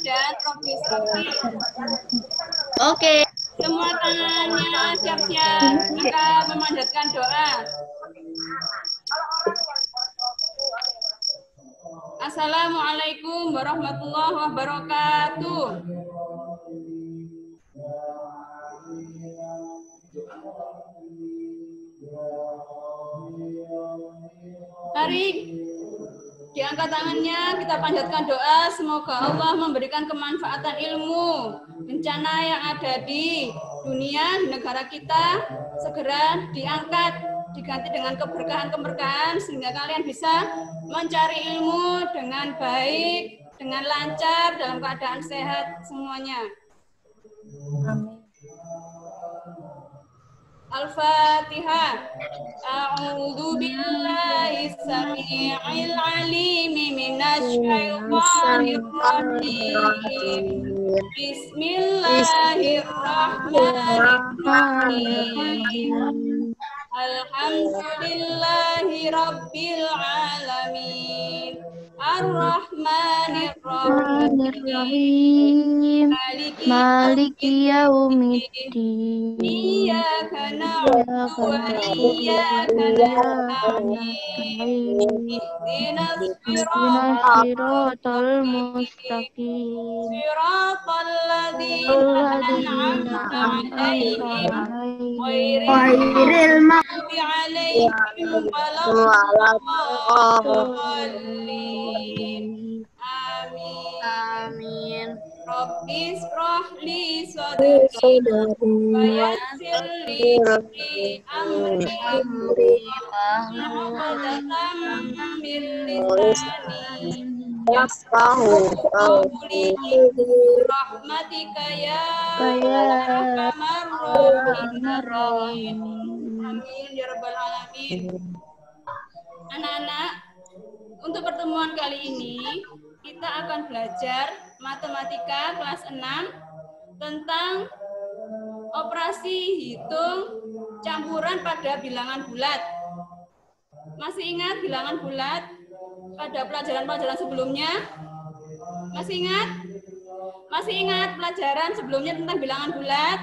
dan Robi Sofi. Oke. Semua tangannya siap-siap kita memanjatkan doa. Assalamualaikum warahmatullahi wabarakatuh. Mari diangkat tangannya, kita panjatkan doa. Semoga Allah memberikan kemanfaatan ilmu, bencana yang ada di dunia, di negara kita, segera diangkat, diganti dengan keberkahan-keberkahan, sehingga kalian bisa mencari ilmu dengan baik, dengan lancar, dalam keadaan sehat semuanya. Amin. Al-Fatihah. A'udzu billahi samii'il 'aliim minasy syaithaanir rajiim. Bismillahirrahmanirrahim. Alhamdulillahi rabbil alamin. Ar-Rahmanir-Rahim. Maliki yaumiddin. Iyyaka na'budu wa iyyaka nasta'in. Ihdinas Siratal mustaqim. Siratal ladzina an'amta 'alaihim ghairil maghdubi 'alaihim waladdallin. Amin. Rabbi shrahli sadri wa yassir li amri wahlul min lisani yafqahu qawli rahmatika ya arhamar rahimin. Amin ya rabbal alamin. Anak-anak, untuk pertemuan kali ini kita akan belajar matematika kelas 6 tentang operasi hitung campuran pada bilangan bulat. Masih ingat bilangan bulat pada pelajaran-pelajaran sebelumnya? Masih ingat? Masih ingat pelajaran sebelumnya tentang bilangan bulat?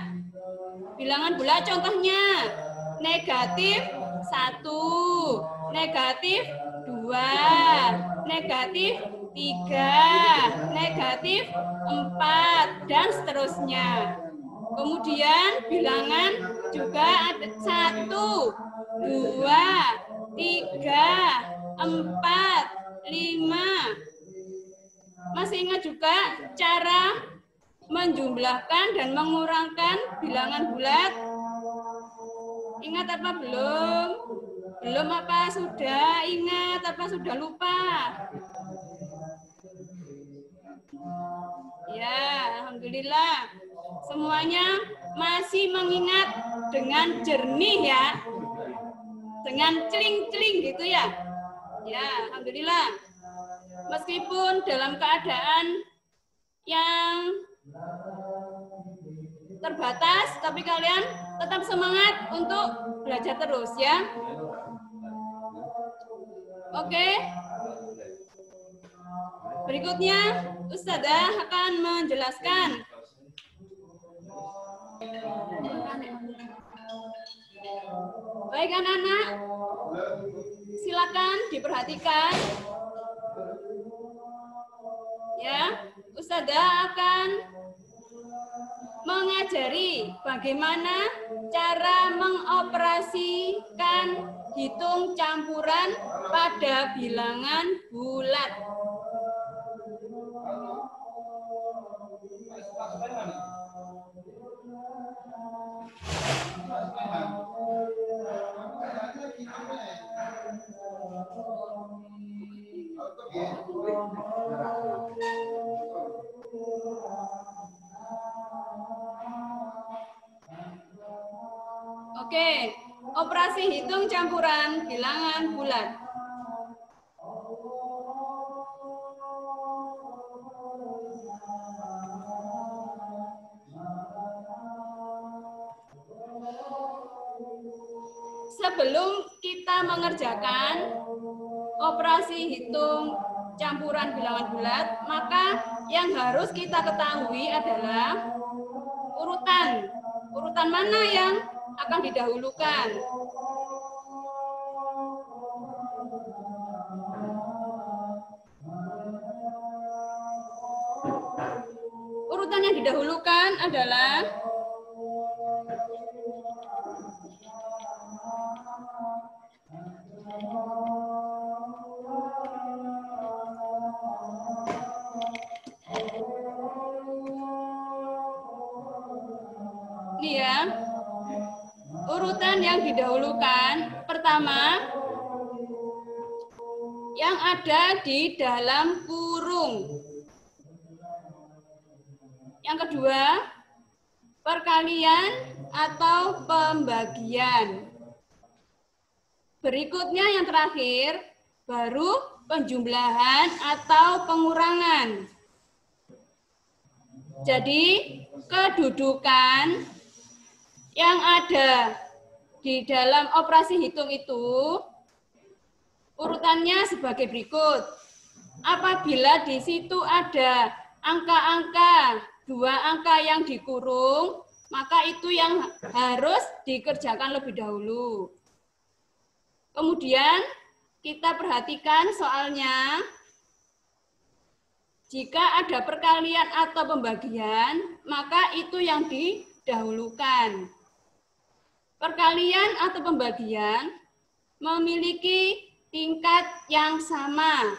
Bilangan bulat contohnya negatif 1, negatif 2, negatif 3, negatif 4, dan seterusnya. Kemudian bilangan juga ada 1, 2, 3, 4, 5. Masih ingat juga cara menjumlahkan dan mengurangkan bilangan bulat? Ingat apa belum? Belum apa sudah ingat apa sudah lupa? Ya, alhamdulillah. Semuanya masih mengingat dengan jernih ya. Dengan celing-celing gitu ya. Ya, alhamdulillah. Meskipun dalam keadaan yang terbatas, tapi kalian tetap semangat untuk belajar terus ya. Oke. Berikutnya, Ustazah akan menjelaskan. Baik anak-anak, silakan diperhatikan. Ya, Ustazah akan mengajari bagaimana cara mengoperasikan hitung campuran pada bilangan bulat. Oke, operasi hitung campuran bilangan bulat. Sebelum kita mengerjakan operasi hitung campuran bilangan bulat, maka yang harus kita ketahui adalah urutan mana yang akan didahulukan. Urutan yang didahulukan adalah ini ya. Urutan yang didahulukan pertama yang ada di dalam kurung. Yang kedua, perkalian atau pembagian. Berikutnya yang terakhir, baru penjumlahan atau pengurangan. Jadi, kedudukan yang ada di dalam operasi hitung itu urutannya sebagai berikut. Apabila di situ ada angka-angka, 2 angka yang dikurung, maka itu yang harus dikerjakan lebih dahulu. Kemudian kita perhatikan soalnya. Jika ada perkalian atau pembagian, maka itu yang didahulukan. Perkalian atau pembagian memiliki tingkat yang sama.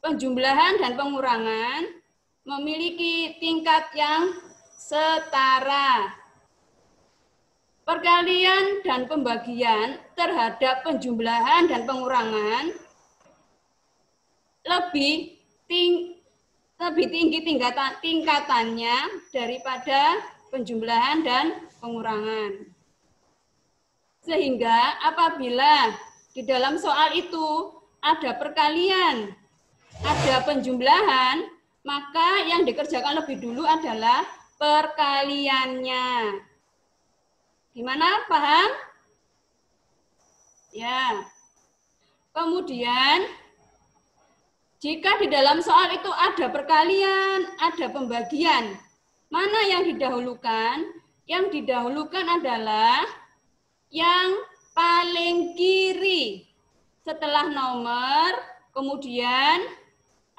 Penjumlahan dan pengurangan memiliki tingkat yang setara. Perkalian dan pembagian terhadap penjumlahan dan pengurangan lebih tinggi tingkatannya daripada penjumlahan dan pengurangan. Sehingga apabila di dalam soal itu ada perkalian, ada penjumlahan, maka yang dikerjakan lebih dulu adalah perkaliannya. Gimana, paham? Ya. Kemudian jika di dalam soal itu ada perkalian, ada pembagian, mana yang didahulukan? Yang didahulukan adalah yang paling kiri. Setelah nomor, kemudian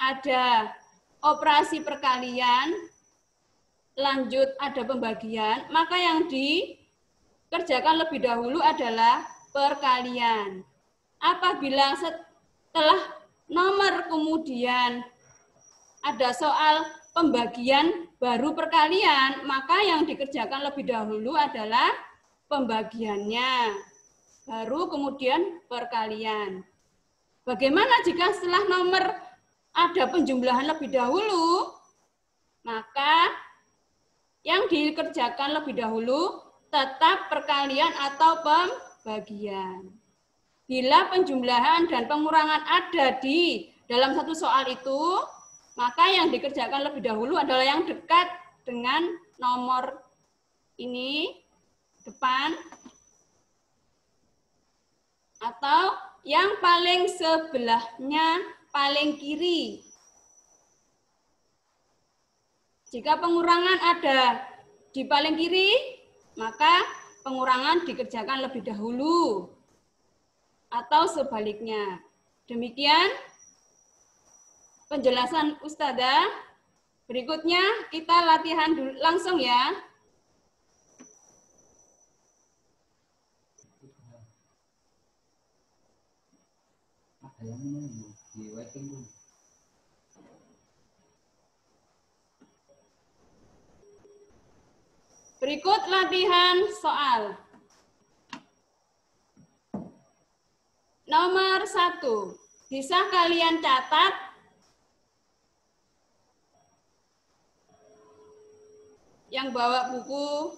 ada operasi perkalian, lanjut ada pembagian, maka yang dikerjakan lebih dahulu adalah perkalian. Apabila setelah nomor kemudian ada soal pembagian baru perkalian, maka yang dikerjakan lebih dahulu adalah pembagiannya, baru kemudian perkalian. Bagaimana jika setelah nomor ada penjumlahan lebih dahulu? Maka yang dikerjakan lebih dahulu tetap perkalian atau pembagian. Bila penjumlahan dan pengurangan ada di dalam satu soal itu, maka yang dikerjakan lebih dahulu adalah yang dekat dengan nomor ini, depan, atau yang paling sebelahnya, paling kiri. Jika pengurangan ada di paling kiri, maka pengurangan dikerjakan lebih dahulu. Atau sebaliknya. Demikian penjelasan Ustadzah. Berikutnya kita latihan dulu langsung ya. Berikut latihan soal. Nomor 1, bisa kalian catat yang bawa buku,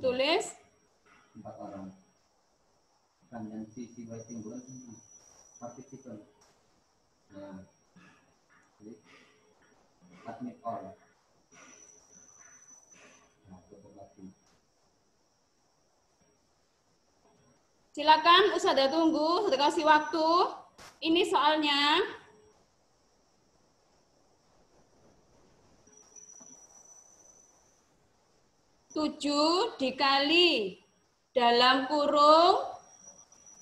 tulis. 4 orang. Dan sisi waiting bulan partisipan. Nah, admit all. Nah, tutup lagi. Silakan Ustadzah tunggu, sudah kasih waktu. Ini soalnya. 7 dikali dalam kurung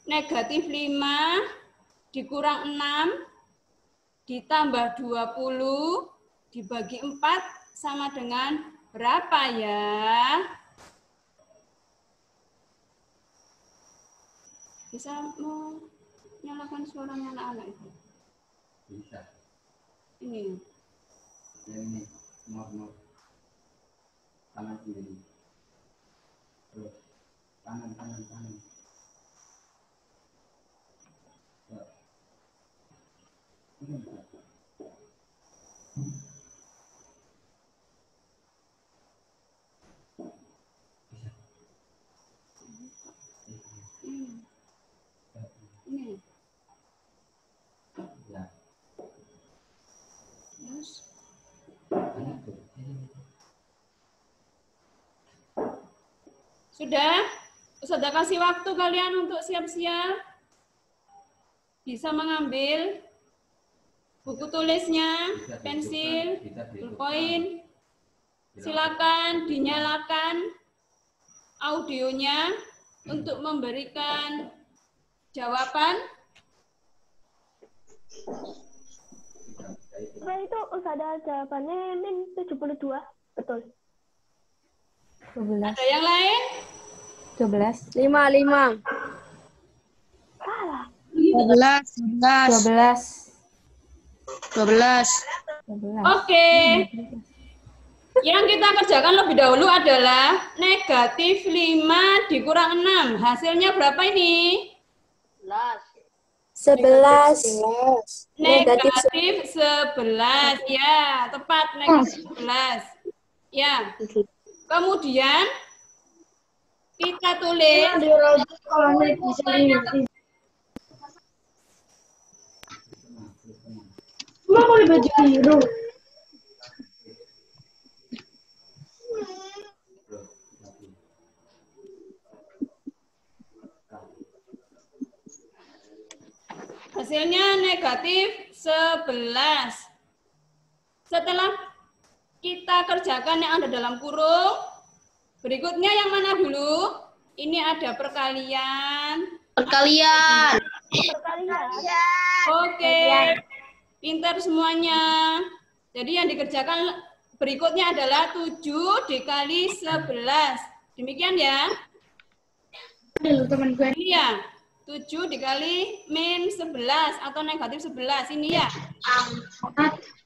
negatif 5 dikurang 6 ditambah 20 dibagi 4 sama dengan berapa ya? Bisa mau nyalakan suaranya anak-anak itu? Bisa. Ini. Ya ini, mau tangan sendiri. Terus tangan. Ya. Ini bisa. Ini. Ya. Terus Tangan tuh. sudah? Sudah kasih waktu kalian untuk siap-siap. Bisa mengambil buku tulisnya, Bisa pensil, dihidupkan, bisa pulpoin. dihidupkan. Silakan dinyalakan audionya untuk memberikan jawaban. Nah, itu Ustazah jawabannya min 72, betul. 12. Ada yang lain? 12. 5. Salah. 12. Oke. Yang kita kerjakan lebih dahulu adalah negatif 5 dikurang 6. Hasilnya berapa ini? 11. Negatif 11. Ya, tepat negatif 11. Ya. Kemudian kita tulis hasilnya negatif 11. Setelah kita kerjakan yang ada dalam kurung, berikutnya yang mana dulu? Ini ada perkalian. Oke, pintar semuanya. Jadi yang dikerjakan berikutnya adalah 7 dikali 11. Demikian ya. Ini ya, 7 dikali min 11 atau negatif 11. Ini ya.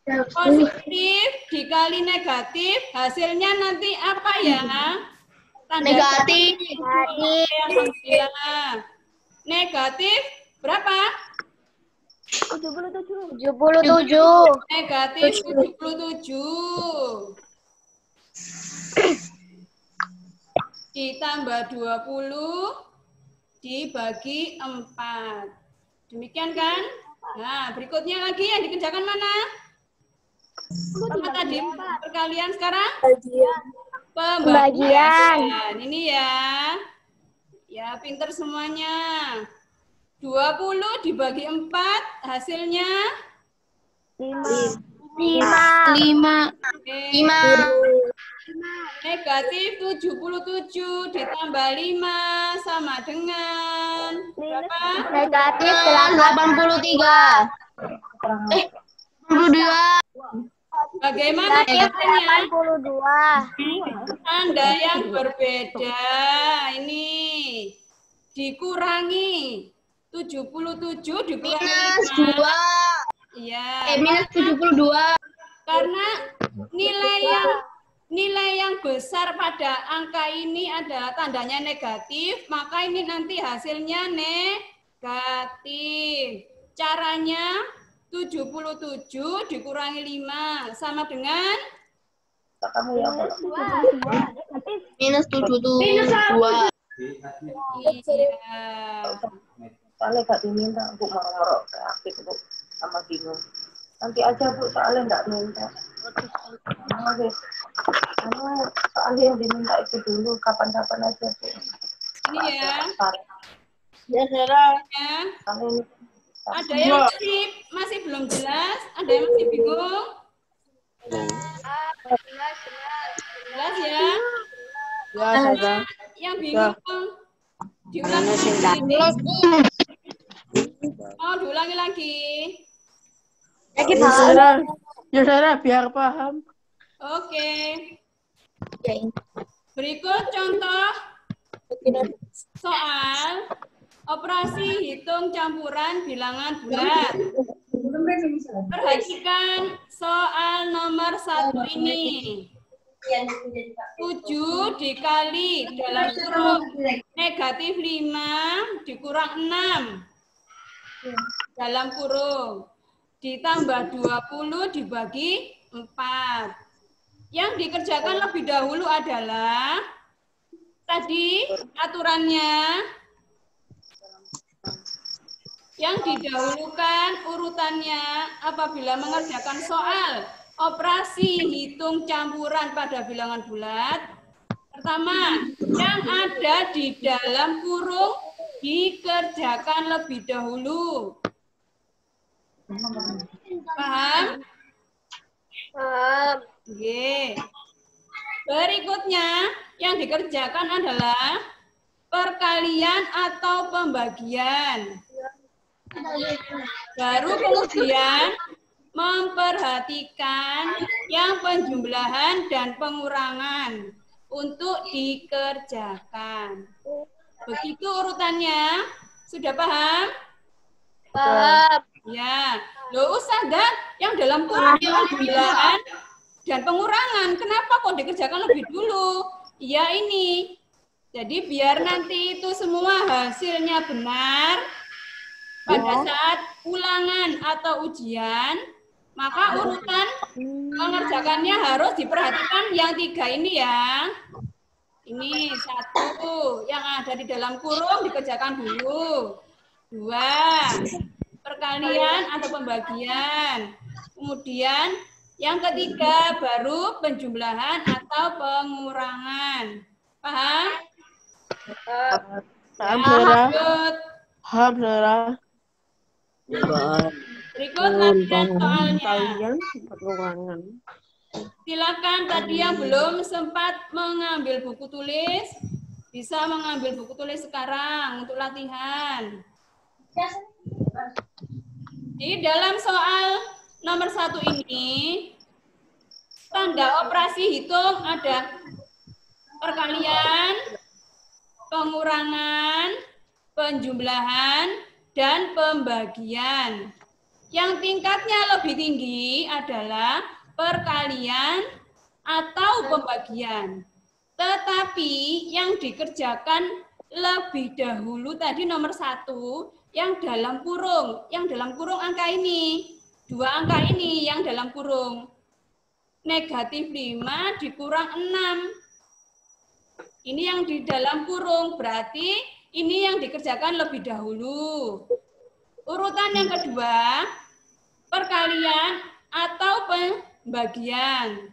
Positif dikali negatif, hasilnya nanti apa ya? Tanda Negatif. Negatif berapa? 77. Negatif 77. Ditambah 20 dibagi 4. Demikian kan? Nah, berikutnya lagi yang dikerjakan mana? Apa tadi perkalian sekarang? Pembagian. Ini ya. Ya, pinter semuanya. 20 dibagi 4 hasilnya 5. Oke. Negatif 77 ditambah 5 sama dengan berapa? Negatif 82. Bagaimana caranya? 82. Tanda yang berbeda. Ini dikurangi 77 dikurangi 5. Iya. Minus 72. Karena nilai yang besar pada angka ini adalah tandanya negatif, maka ini nanti hasilnya negatif. Caranya 77 dikurangi 5 sama dengan Minus 72. iya. Soalnya gak diminta untuk ngorok-ngorok aktif Bu, sama bingung. Nanti aja Bu, soalnya nggak minta. Oke. Soalnya yang diminta itu dulu, kapan-kapan aja Bu. Ini ya. Ya, Ya. soalnya ini. Ada yang masih belum jelas? Ada yang masih bingung? Jelas ya? Yang bingung diulangi lagi. Oh, diulangi lagi. Saudara, biar paham. Oke. Berikut contoh soal operasi hitung campuran bilangan bulat. Perhatikan soal nomor 1 ini. 7 dikali dalam kurung negatif 5 dikurang 6 dalam kurung ditambah 20 dibagi 4. Yang dikerjakan lebih dahulu adalah tadi aturannya yang didahulukan urutannya apabila mengerjakan soal operasi hitung campuran pada bilangan bulat. Pertama, yang ada di dalam kurung dikerjakan lebih dahulu. Paham? Paham. Oke. Berikutnya yang dikerjakan adalah perkalian atau pembagian. Baru kemudian memperhatikan yang penjumlahan dan pengurangan untuk dikerjakan. Begitu urutannya. Sudah paham? Paham. Ya. Loh, Ustazah, yang dalam kurung penjumlahan dan pengurangan, kenapa kok dikerjakan lebih dulu? Ya ini. Jadi biar nanti itu semua hasilnya benar pada saat ulangan atau ujian, maka urutan mengerjakannya harus diperhatikan yang 3 ini ya. Ini 1, yang ada di dalam kurung dikerjakan dulu. 2, perkalian atau pembagian. Kemudian yang ketiga baru penjumlahan atau pengurangan. Paham? Paham, saudara. Lanjut. Paham, saudara. Berikut latihan soalnya. Pengurangan. Silakan tadi yang belum sempat mengambil buku tulis, bisa mengambil buku tulis sekarang untuk latihan. Di dalam soal nomor 1 ini, tanda operasi hitung ada perkalian, pengurangan, penjumlahan, dan pembagian. Yang tingkatnya lebih tinggi adalah perkalian atau pembagian. Tetapi yang dikerjakan lebih dahulu tadi nomor 1, yang dalam kurung. Yang dalam kurung angka ini. 2 angka ini yang dalam kurung. Negatif 5 dikurang 6. Ini yang di dalam kurung. Berarti ini yang dikerjakan lebih dahulu. Urutan yang kedua, perkalian atau pembagian.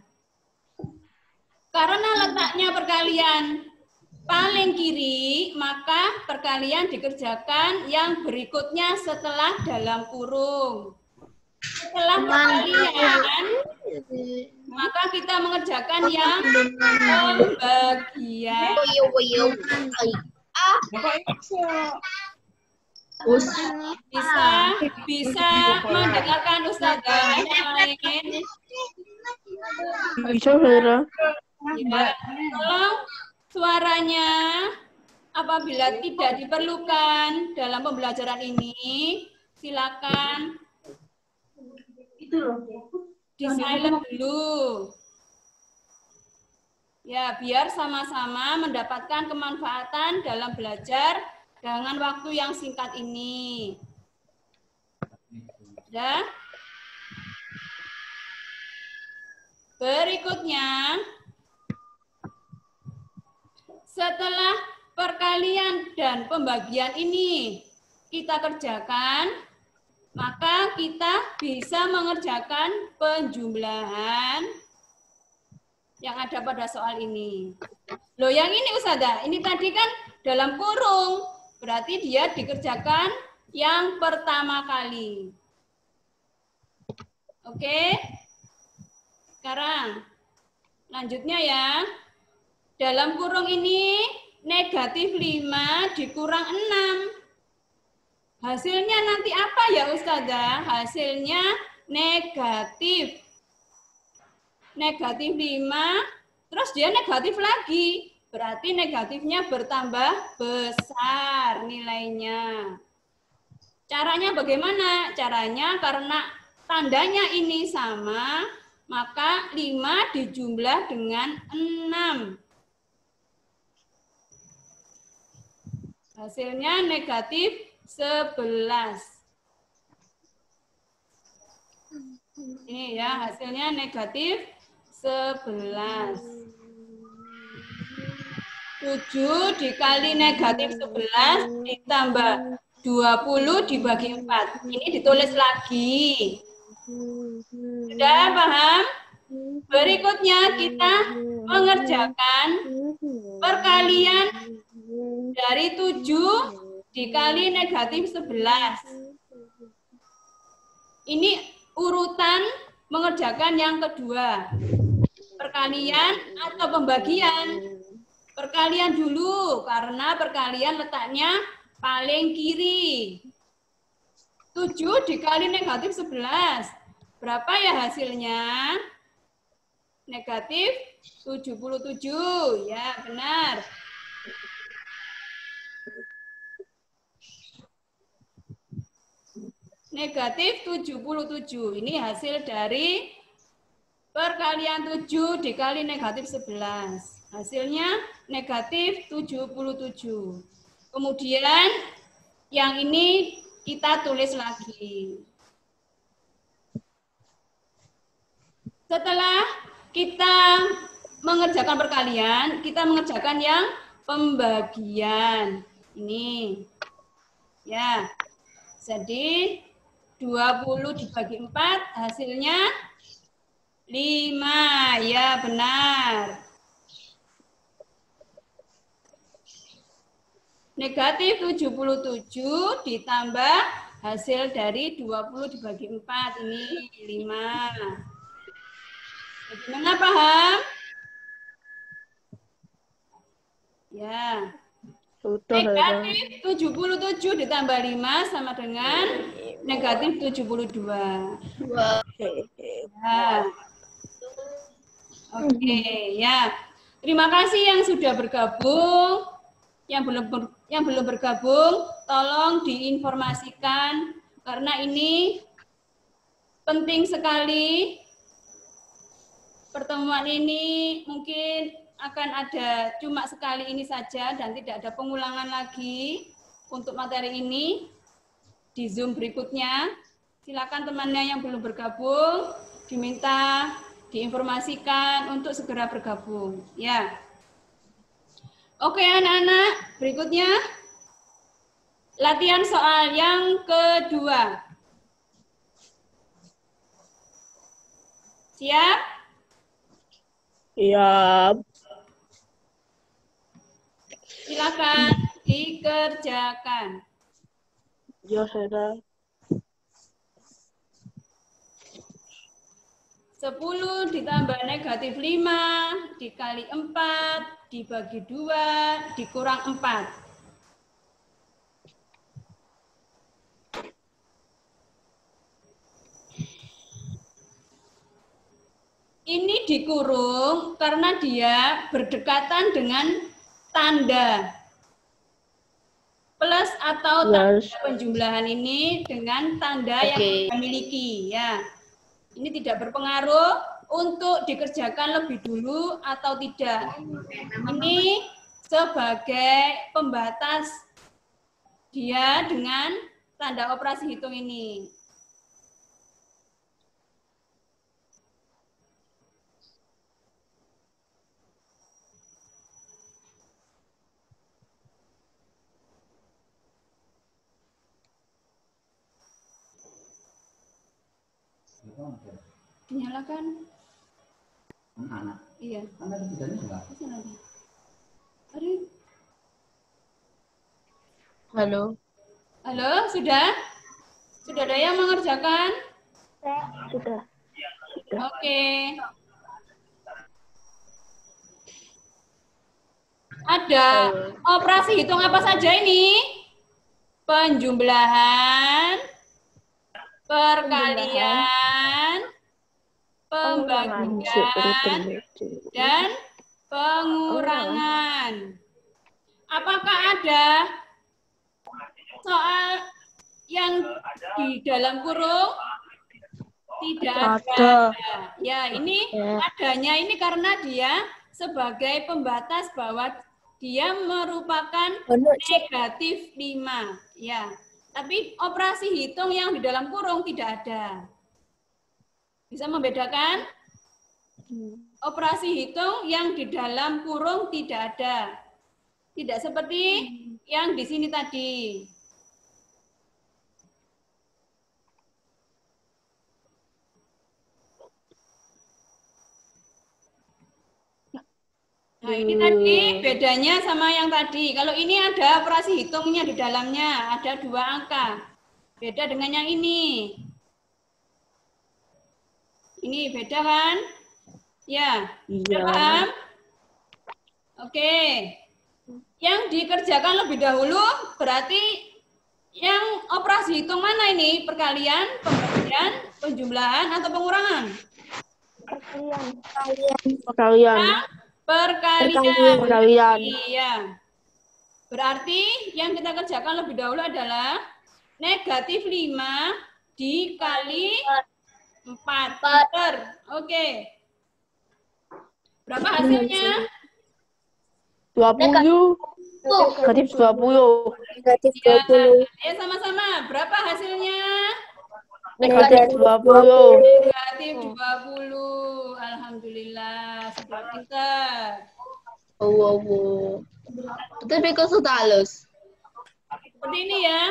Karena letaknya perkalian paling kiri, maka perkalian dikerjakan yang berikutnya setelah dalam kurung. Setelah perkalian, maka kita mengerjakan yang pembagian. Bisa mendengarkan Ustazah yang lain? Bisa, saudara. Ya, tolong suaranya apabila tidak diperlukan dalam pembelajaran ini, silakan di silent dulu. Ya, biar sama-sama mendapatkan kemanfaatan dalam belajar dengan waktu yang singkat ini. Ya. Berikutnya, setelah perkalian dan pembagian ini kita kerjakan, maka kita bisa mengerjakan penjumlahan yang ada pada soal ini. Loh, yang ini Ustazah, ini tadi kan dalam kurung, berarti dia dikerjakan yang pertama kali. Oke? Sekarang, lanjutnya ya. Dalam kurung ini negatif 5 dikurang 6. Hasilnya nanti apa ya Ustazah? Hasilnya negatif. Negatif 5, terus dia negatif lagi. Berarti negatifnya bertambah besar nilainya. Caranya bagaimana? Caranya karena tandanya ini sama, maka 5 dijumlah dengan 6. Hasilnya negatif 11. Ini ya, hasilnya negatif 11. 7 dikali negatif 11 ditambah 20 dibagi 4. Ini ditulis lagi. Sudah paham? Berikutnya kita mengerjakan perkalian dari 7 dikali negatif 11. Ini urutan mengerjakan yang kedua. Perkalian atau pembagian. Perkalian dulu, karena perkalian letaknya paling kiri. 7 dikali negatif 11. Berapa ya hasilnya? Negatif 77. Ya, benar. Negatif 77. Ini hasil dari perkalian 7 dikali negatif 11. Hasilnya negatif 77. Kemudian yang ini kita tulis lagi. Setelah kita mengerjakan perkalian, kita mengerjakan yang pembagian. Ini. Ya. Jadi 20 dibagi 4 hasilnya 5. Ya, benar. Negatif 77 ditambah hasil dari 20 dibagi 4. Ini 5. Bagaimana, paham? Ya. Negatif 77 ditambah 5 sama dengan negatif 72. Ya. Oke, ya. Terima kasih yang sudah bergabung. Yang belum bergabung, tolong diinformasikan karena ini penting sekali. Pertemuan ini mungkin akan ada cuma sekali ini saja dan tidak ada pengulangan lagi untuk materi ini di Zoom berikutnya. Silakan temannya yang belum bergabung diminta diinformasikan untuk segera bergabung. Ya. Oke anak-anak, berikutnya latihan soal yang kedua. Siap? Siap. Silakan dikerjakan. Ya, sudah. 10 ditambah negatif 5 dikali 4 dibagi 2 dikurang 4. Ini dikurung karena dia berdekatan dengan tanda plus atau tanda penjumlahan ini dengan tanda yang kita miliki. Ya. Ini tidak berpengaruh untuk dikerjakan lebih dulu atau tidak. Ini sebagai pembatas dia dengan tanda operasi hitung ini. Nyalakan. Anak. Iya. Anak itu bedanya enggak? Halo. Halo, sudah? Sudah ada yang mengerjakan? Sudah. Oke. Ada operasi hitung apa saja ini? Penjumlahan, perkalian, pembagian, dan pengurangan. Apakah ada soal yang di dalam kurung? Tidak ada. Ya, ini adanya ini karena dia sebagai pembatas bahwa dia merupakan negatif 5. Ya, tapi operasi hitung yang di dalam kurung tidak ada. Bisa membedakan? Operasi hitung yang di dalam kurung tidak ada. Tidak seperti yang di sini tadi. Nah, ini tadi bedanya sama yang tadi. Kalau ini ada operasi hitungnya di dalamnya, ada 2 angka. Beda dengan yang ini. Ini beda kan? Ya, paham? Oke. Yang dikerjakan lebih dahulu berarti yang operasi hitung mana ini? Perkalian, pembagian, penjumlahan, atau pengurangan? Perkalian. Perkalian. Iya. Berarti yang kita kerjakan lebih dahulu adalah negatif 5 dikali 4. Pinter. Oke. Berapa hasilnya? 20. Negatif 20. Ya. Ayo sama-sama. Berapa hasilnya? Negatif 20. Negatif 20. Alhamdulillah. Sudah pintar. Tapi kok sudah halus. Seperti ini ya.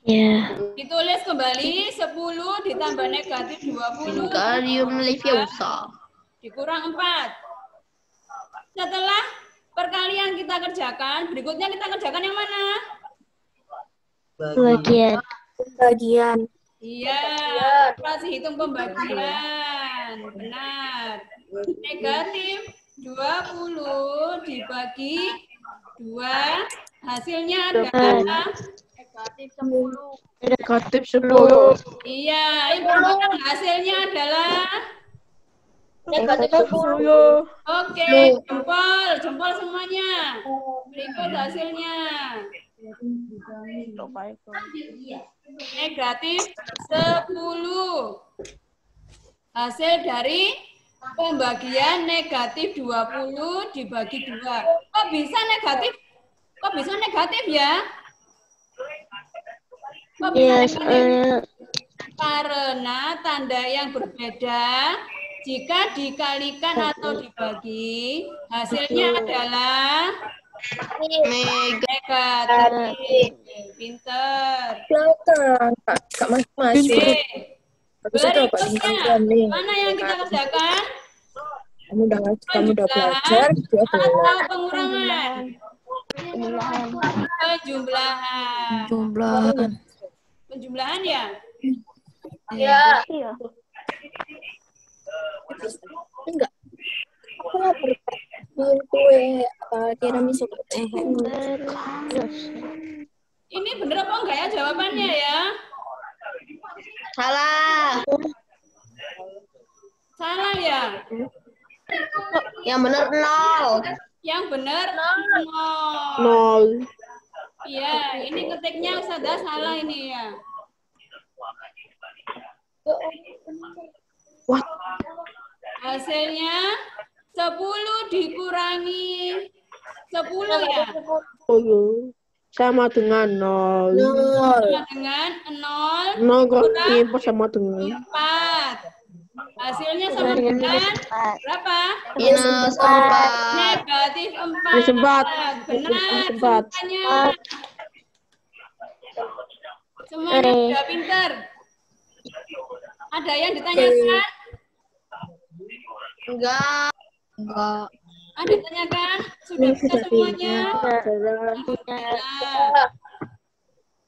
Ya. Ditulis kembali 10 ditambah negatif 20. Kalium Leviosa. Dikurang 4. Setelah perkalian kita kerjakan, berikutnya kita kerjakan yang mana? Bagian. Iya, operasi hitung pembagian. Benar. Negatif 20 dibagi 2, hasilnya adalah Negatif 10. iya, yang pertama hasilnya adalah Negatif 10. oke, jempol semuanya. Berikut hasilnya. Negatif 10. Hasil dari pembagian negatif 20 dibagi 2. Kok bisa negatif? Kok bisa negatif ya? Kok bisa negatif? Karena tanda yang berbeda jika dikalikan atau dibagi, hasilnya adalah negatif. Pinter. Oke. Berikutnya, mana yang kita kerjakan? Kamu udah belajar gitu Atau pengurangan? Penjumlahan. Penjumlahan ya? Ya. Iya. enggak aku lapar bikin kue tiramisu Ini bener apa enggak ya jawabannya ya? Salah. Salah ya? Yang benar 0. Yang benar 0. 0. Iya, ini ketiknya Ustazah salah ini ya. What? Hasilnya 10 dikurangi 10 ya? Sama dengan 0. Sama dengan 0 0 kali kurang 4 sama dengan 4. Hasilnya sama dengan berapa? Minus 4. Negatif 4. Minus 4. Benar. Minus 4. Semuanya sudah pintar. Ada yang ditanyakan? Enggak. Ada ditanyakan? Sudah bisa semuanya? Alhamdulillah.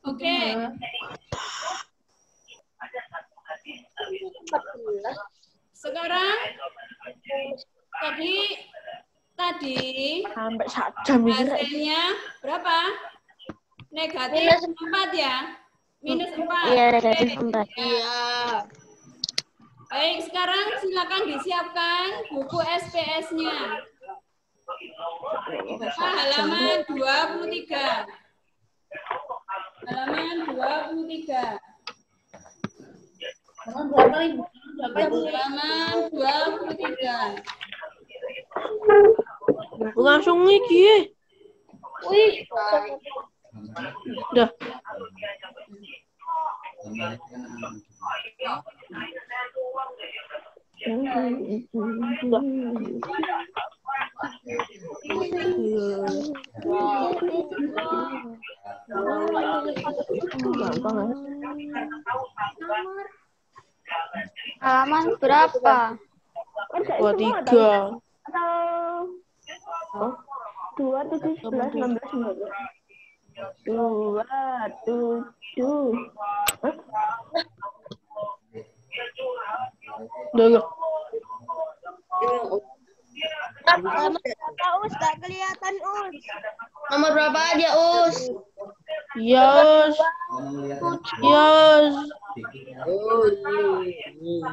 Oke. Sekarang tadi Sampai 1 jam ini. hasilnya berapa? Negatif 4 ya? Minus 4. Iya, negatif 4. Iya. Baik, sekarang silakan disiapkan buku SPS-nya. Halaman 23. Halaman 23. Halaman 23. Aku langsung iki. Wih. Udah. Halaman berapa? 23. Atau 2, 7, 11, 16, 19. 2, 7. Udah. Us, gak kelihatan Us. Nomor berapa aja Us? Yes. Yes.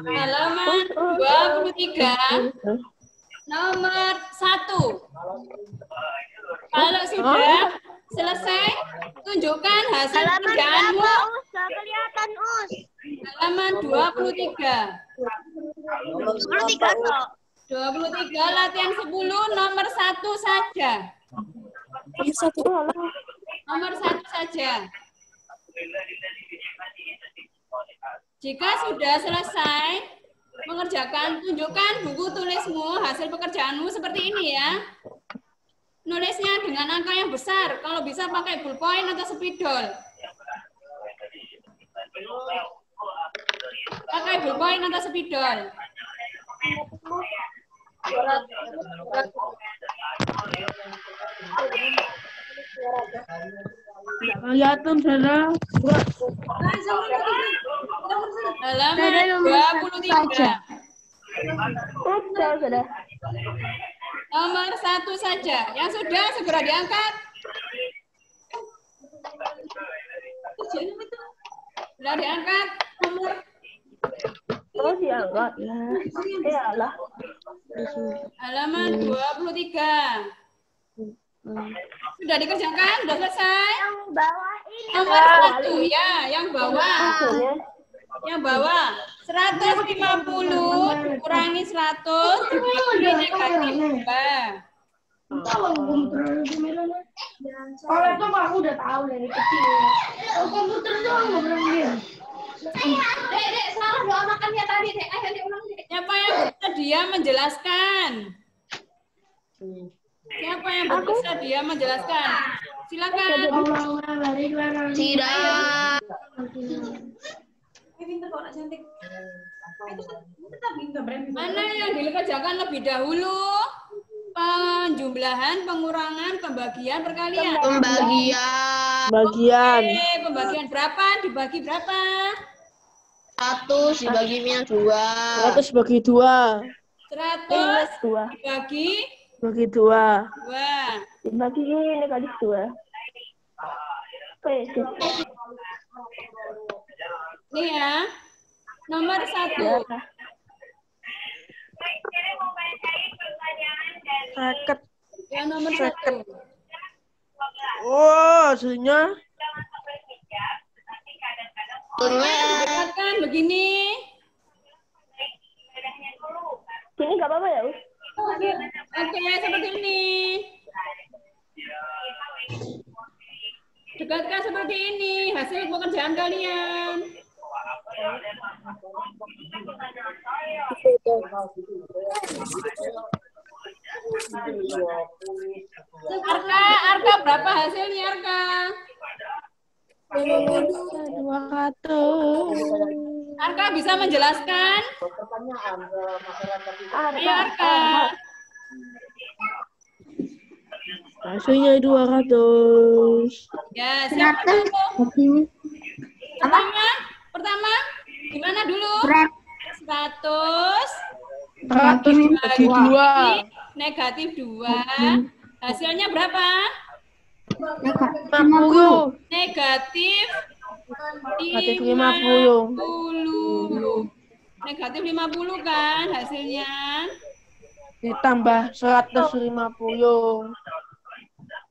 Halaman 23. Nomor 1. Kalau sudah selesai, tunjukkan hasil kerjaanmu. Gak kelihatan Us. Halaman 23. 23 latihan 10 nomor 1 saja. Nomor 1 saja. Jika sudah selesai mengerjakan, tunjukkan buku tulismu, hasil pekerjaanmu seperti ini ya. Nulisnya dengan angka yang besar, kalau bisa pakai ballpoint atau spidol. Pakai ballpoint atau spidol. Kelihatan sana. Halaman 23. Sudah. Nomor 1 saja. Yang sudah segera diangkat. Sudah diangkat. Nomor Oh, diangkat. Ya Allah. halaman 23. Sudah dikerjakan? Sudah selesai? Nomor 1 ya, yang bawah. Yang bawah 150 kurangi 100 dibagi negatif 2. Kalau itu mah aku udah tahu dari kecil. Komputer doang nggak pernah dia. Dek, salah doa makannya tadi, Dek. Ayo diulang, Dek. Siapa yang bersedia menjelaskan? Siapa yang bersedia menjelaskan? Silakan. Tidak. Mana yang dikerjakan lebih dahulu? Penjumlahan, pengurangan, pembagian, perkalian. Pembagian. Oke, pembagian berapa? Dibagi berapa? 100 dibagi minus 2. 100 bagi 2. 100 2. dibagi Bagi 2. 2. Dibagi ini kali 2. Oke, Ini ya. Nomor 1. Seket. Yang nomor 1. Oh, hasilnya. Katakan begini. Sini nggak apa-apa ya, Us? Oke, seperti ini. Dekatkan seperti ini hasil pekerjaan kalian. Arka berapa hasilnya Arka? 200. Arka bisa menjelaskan? Ayo Arka. Hasilnya 200. Ya, siapa dulu? Pertama, gimana dulu? 100 100 bagi 2. negatif 2. Hasilnya berapa? 50. Negatif 50. Negatif 50 kan hasilnya? Ditambah 150.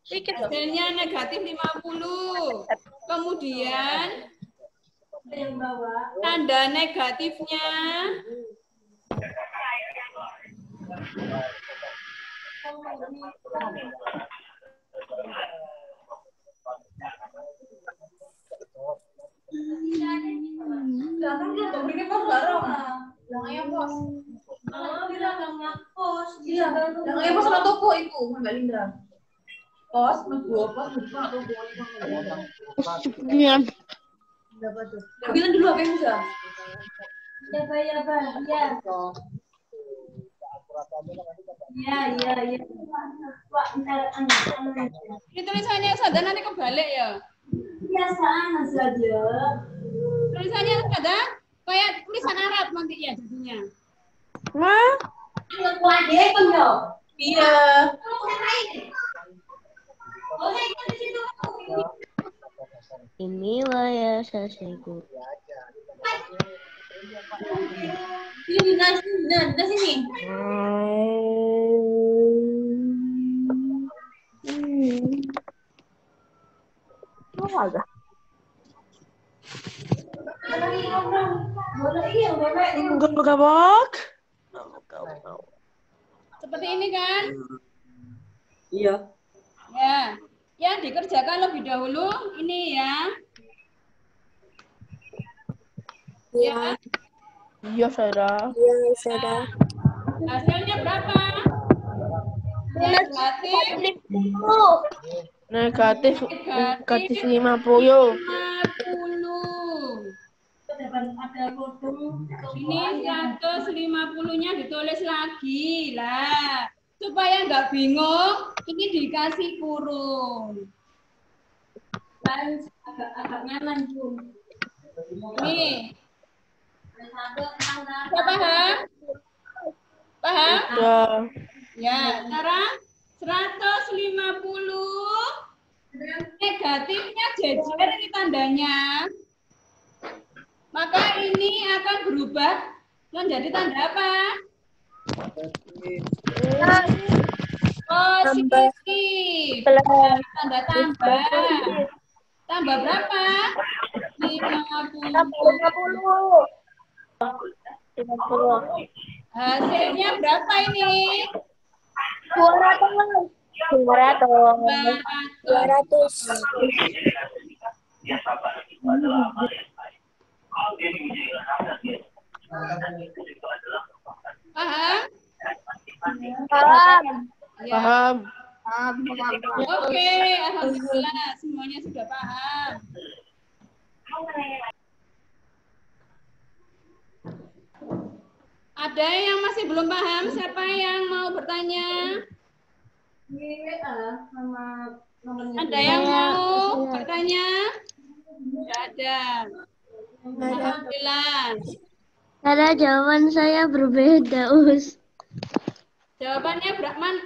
Hasilnya negatif 50. Kemudian tanda negatifnya Datang dia tuh bikin pos bareng. Jangan pos. Bilangnya pos. Iya, jangan pos sama toko itu, Mbak Lindra. Pos, mas dua pos, bukan toko itu. Sekian. Berapa tuh? Bilang dulu apa yang bisa? Ya, Pak. Ya. Ya. ini tulisannya Sada nanti kebalik ya. Biasaan saja. Tulisannya Sada kayak tulisan Arab nanti ya jadinya. Hah? Iya. Ini waya saseku. Ini di sini. Ada. Gabak. Seperti ini kan? Iya. Ya. Yang dikerjakan lebih dahulu ini ya. Ya. Iya, Sarah. Iya, sudah. Hasilnya berapa? Negatif Negatif 50. 50. Ini 150-nya ditulis lagi lah. Supaya nggak bingung, ini dikasih kurung. Agak nyaman, Jum. Ini. Sudah paham? Paham? Ya. Ya, sekarang 150 negatifnya jejer ini tandanya. Maka ini akan berubah menjadi tanda apa? Positif. Tanda tambah. Tambah berapa? 50. Hasilnya berapa ini? 200. Paham? Ya. Paham. Oke, alhamdulillah semuanya sudah paham. Ada yang masih belum paham? Siapa yang mau bertanya? Ada yang mau bertanya? Tidak ada. Alhamdulillah. Karena jawaban saya berbeda, Us. Jawabannya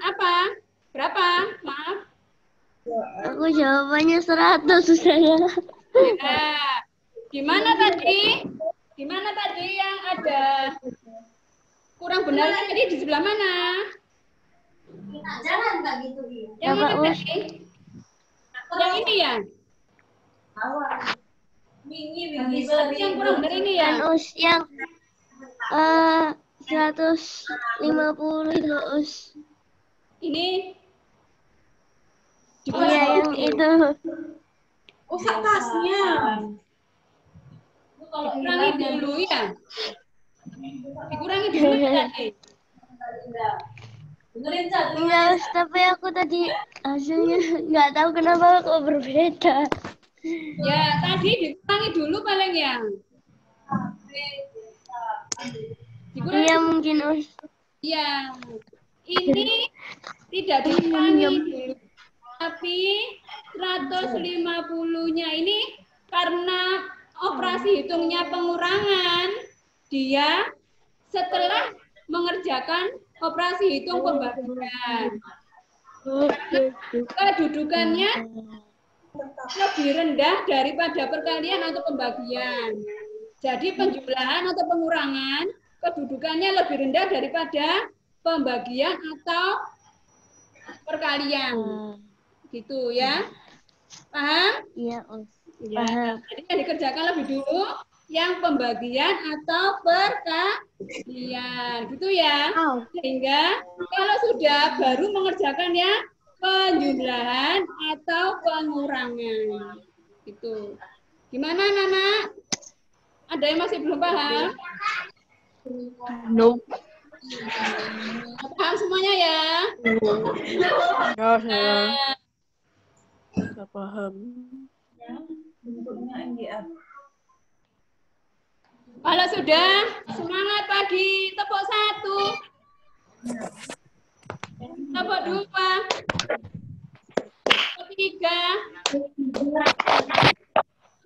apa? Berapa? Maaf. Aku jawabannya 100 saya. Ya. Gimana tadi? Gimana tadi yang ada kurang benarnya tadi di sebelah mana? Jangan Kak gitu. Yang mana Us. tadi? Yang ini ya? Yang kurang benar ini ya? Kan Us yang 150 itu, Us. Ini? Iya, yang itu. Tasnya. Dikurangi dulu ya? Dikurangi dulu ya tadi? Enggak, Us, tapi aku tadi hasilnya nggak tahu kenapa kok berbeda. Ya, tadi dikurangi dulu paling yang. Dikurangi. Iya, mungkin, Us. Iya. Ini tidak dikurangi dulu. Tapi 150-nya ini karena operasi hitungnya pengurangan, dia setelah mengerjakan operasi hitung pembagian. Kedudukannya lebih rendah daripada perkalian atau pembagian. Jadi penjumlahan atau pengurangan kedudukannya lebih rendah daripada pembagian atau perkalian. Gitu ya. Paham? Iya, Ya. Jadi yang dikerjakan lebih dulu yang pembagian atau perkalian. Gitu ya. Sehingga kalau sudah baru mengerjakan yang penjumlahan atau pengurangan. Gitu. Gimana, Nana? Ada yang masih belum paham? No. Paham semuanya ya? Ya, saya nggak paham. Kalau sudah, semangat pagi. Tepuk 1. Tepuk 2. Tepuk 3.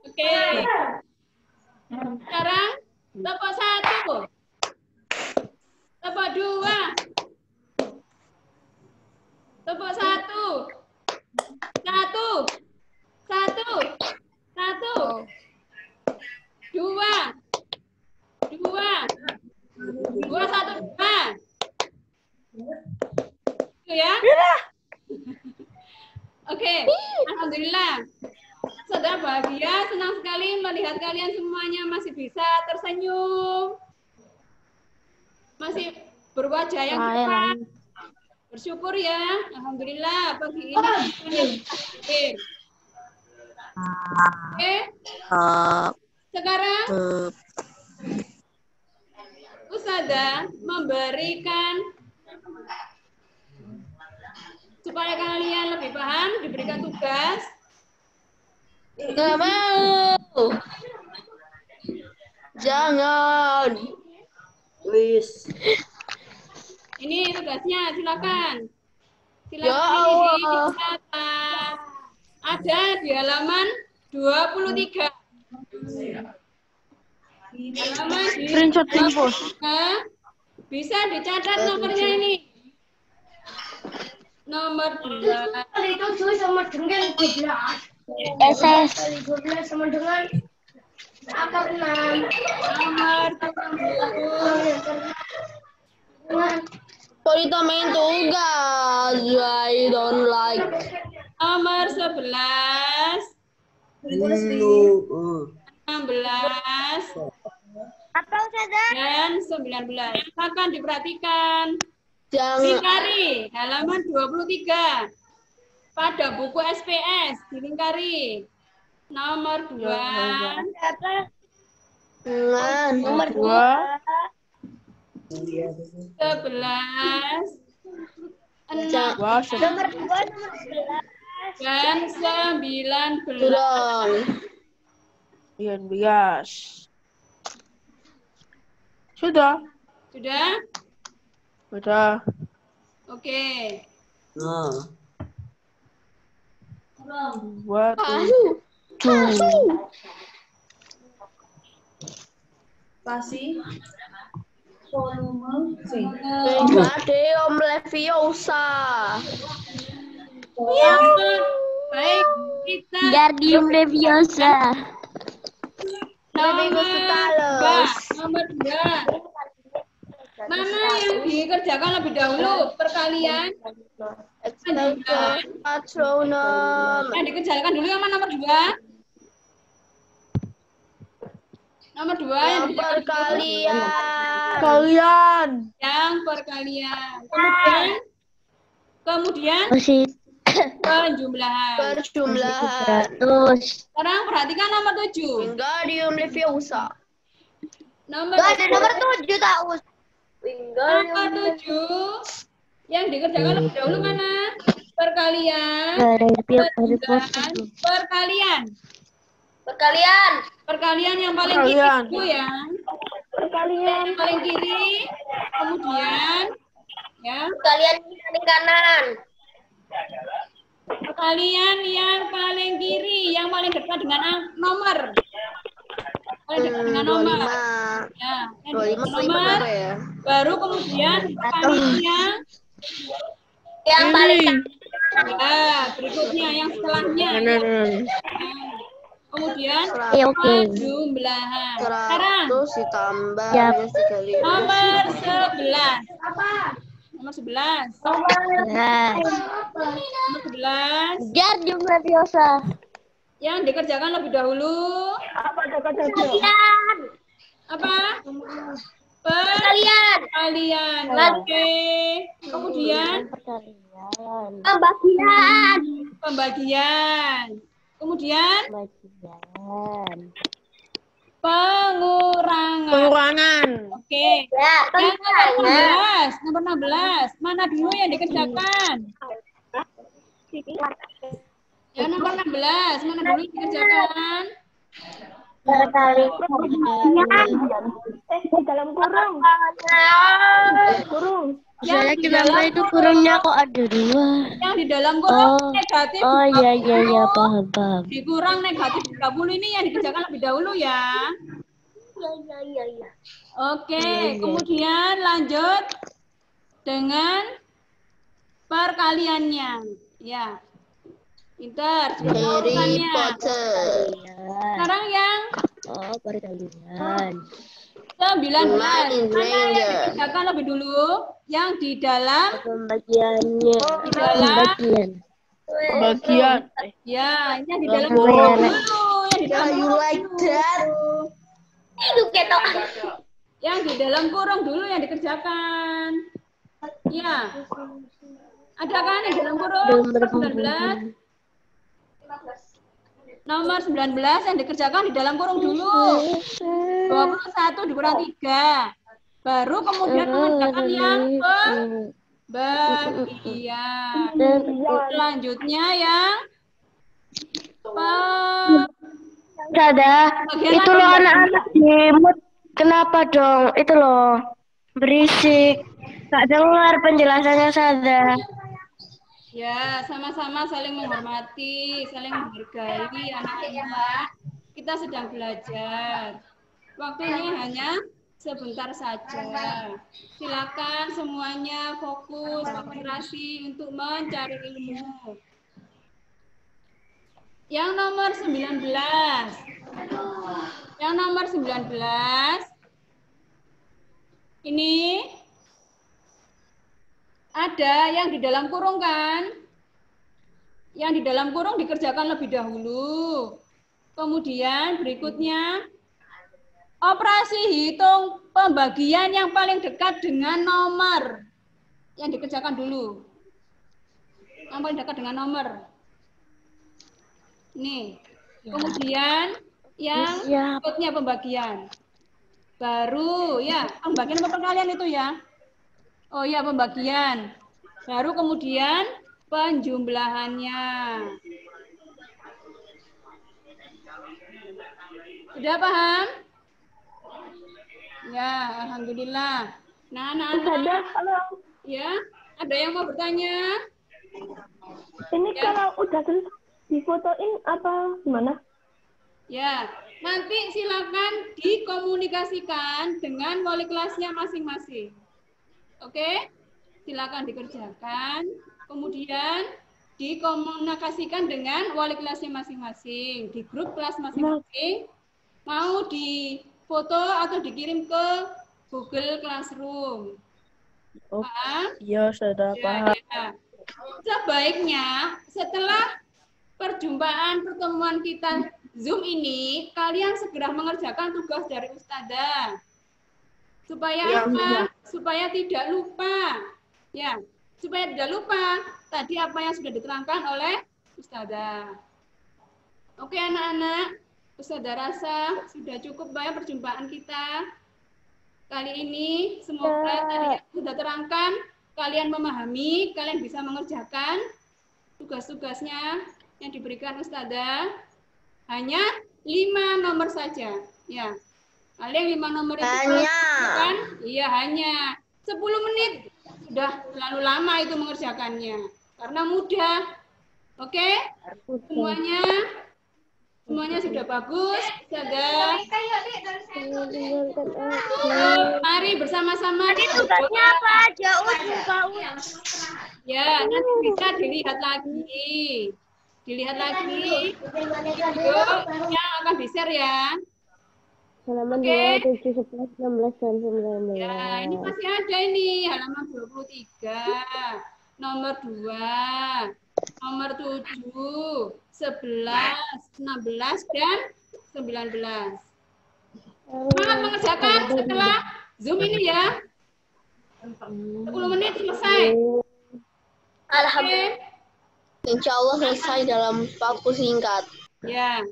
Oke. Sekarang tepuk 1. Tepuk 2. Tepuk 1. 2. Itu ya? Oke, alhamdulillah. Sudah bahagia, senang sekali melihat kalian semuanya masih bisa tersenyum. Masih berwajah yang cepat. Bersyukur ya. Alhamdulillah pagi ini. Oke. Sekarang Ustazah memberikan supaya kalian lebih paham, diberikan tugas. Nggak mau. Jangan. Wis. Ini tugasnya, silakan. Ya Silakan Allah. ada di halaman 23. Halaman di Screenshot info. bisa dicatat nomornya ini. Nomor 2. Itu sama dengan 12. SS. 12 sama dengan akar 6. Nomor 20. Kok ditamain tugas? I don't like. Nomor 11. 16. Apa Ustazah? Dan 19. Akan diperhatikan. Jangan. Lingkari halaman 23. Pada buku SPS dilingkari. Nomor 2. Nomor 2. 11. 6. Nomor 2 nomor 11. Dan 19. Turun. Bias. Sudah. Sudah? Sudah. Oke. Buat. Pasti. Volume C. Enggak Om Leviosa. Baik, kita Gardium Leviosa. nomor 2. Mana yang dikerjakan lebih dahulu? Perkalian. Astronom. Yang dikerjakan dulu yang mana nomor 2? Nomor 2 yang dikerjakan dulu. Kalian. Yang perkalian. Kemudian Masih penjumlahan. Perjumlahan. terus. Sekarang perhatikan nomor 7. Wingardium Leviosa. Nomor Nomor 7 tahu. Nomor 7 yang dikerjakan lebih dahulu mana? Perkalian. Perkalian. Perkalian yang paling kiri dulu ya. Perkalian yang paling kiri. Kemudian ya. Kalian paling kanan. Perkalian yang paling kiri, yang paling dekat dengan nomor. Paling dekat dengan nomor. 25. Ya, yang 25 dekat kali nomor. berapa ya? Baru kemudian kalinya. Yang paling Ya, berikutnya yang setelahnya. Kemudian jumlahan. Sekarang 100 ditambah Ya. minus 35. nomor 11. Nomor 11. Nomor 11 Jar jumlah biasa. yang dikerjakan lebih dahulu. Kalian. Apa? Kalian. Perkalian. Oke. Kemudian Pembagian. pembagian. Kemudian Pembagian. pengurangan. Oke. Ya, Yang nomor 16. Nomor 16. Mana dulu yang dikerjakan? Yang nomor 16. Mana dulu yang dikerjakan? Berkali. Di dalam kurung. Kurung. Saya kenapa itu kurungnya kok ada 2? Yang di dalam kurung negatif. Oh iya paham. Dikurang negatif 30 ini yang dikerjakan lebih dahulu ya. Iya. Oke, kemudian lanjut dengan perkaliannya. Ya. Pintar. Harry Potter. Sekarang yang Perkalian. 19. Mana yang Ranger. dikerjakan lebih dulu? Yang di dalam Pembagiannya. di dalam Pembagian. ya, yang di dalam kurung dulu, yang di dalam You kurung like dulu. that? Yang di dalam kurung dulu yang dikerjakan. Ya. Ada kan yang di dalam kurung? Nomor 19. Nomor 19 yang dikerjakan di dalam kurung dulu. 21 dikurang 3. Baru kemudian mengerjakan yang pembagian. Selanjutnya yang Sada, itu loh anak-anak imut. Kenapa dong? Itu loh berisik. Gak dengar penjelasannya Sada. Ya, sama-sama saling menghormati, saling menghargai anak-anak. Kita sedang belajar. Waktunya hanya sebentar saja. Silakan semuanya fokus, konsentrasi untuk mencari ilmu. Yang nomor 19. Yang nomor 19. Ini ada yang di dalam kurung kan? Yang di dalam kurung dikerjakan lebih dahulu. Kemudian berikutnya operasi hitung pembagian yang paling dekat dengan nomor. Yang dikerjakan dulu. Yang paling dekat dengan nomor. Nih. Kemudian yang berikutnya pembagian. Baru ya, pembagian apa perkalian itu ya? Oh iya, pembagian. Baru kemudian penjumlahannya. Sudah paham? Ya, alhamdulillah. Nah, anak-anak. Ya, ada yang mau bertanya? Ini kalau udah selesai difotoin apa gimana? Ya, nanti silakan dikomunikasikan dengan wali kelasnya masing-masing. Oke, silakan dikerjakan. Kemudian dikomunikasikan dengan wali kelasnya masing-masing di grup kelas masing-masing. Mau difoto atau dikirim ke Google Classroom. Paham? Iya, sudah paham. Ya. Sebaiknya setelah pertemuan kita Zoom ini, kalian segera mengerjakan tugas dari Ustazah. Supaya apa? Supaya tidak lupa. Ya, supaya tidak lupa tadi apa yang sudah diterangkan oleh Ustazah. Oke anak-anak, Ustazah rasa sudah cukup banyak perjumpaan kita kali ini. Semoga tadi yang sudah terangkan kalian memahami, kalian bisa mengerjakan tugas-tugasnya yang diberikan Ustazah. Hanya 5 nomor saja. Ya. Kalian 5 nomor itu kan? Iya, hanya 10 menit. Sudah terlalu lama itu mengerjakannya. Karena mudah. Oke? Semuanya Semuanya sudah bagus, sudah. Mari bersama-sama. Tugasnya apa aja, Ya, nanti bisa dilihat lagi. Dilihat lagi. Videonya akan di-share ya. Halaman Oke. 2, 7, 11, 16, dan 19. Ya, ini masih ada ini halaman 23, nomor 2, nomor 7, 11, 16 dan 19. Semangat mengerjakan setelah Zoom ini ya. 10 menit selesai. Alhamdulillah. Insya Allah selesai dalam waktu singkat. Ya.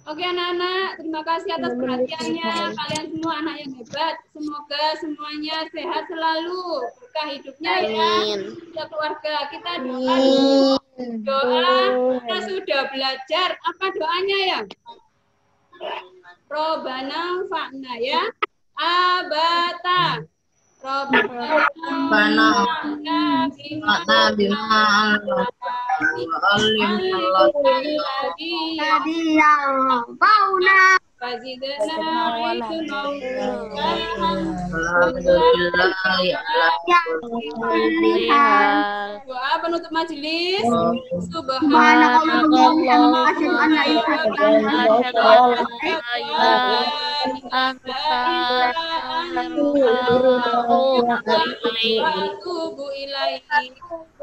Oke anak-anak, terima kasih atas perhatiannya. Kalian semua anak yang hebat. Semoga semuanya sehat selalu. Berkah hidupnya ya. Kita keluarga, kita doa. Doa, kita sudah belajar. Apa doanya ya? Robbana fa'na ya. Abata. Robbana fa'na bima doa penutup majelis.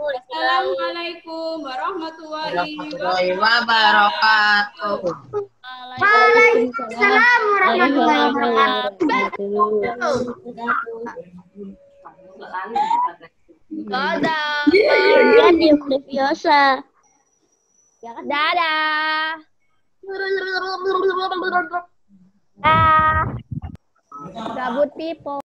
Assalamualaikum warahmatullahi wabarakatuh. Waalaikumsalam warahmatullahi wabarakatuh. Dadah. Ya, diam biasa. Dadah. Cabut pipo.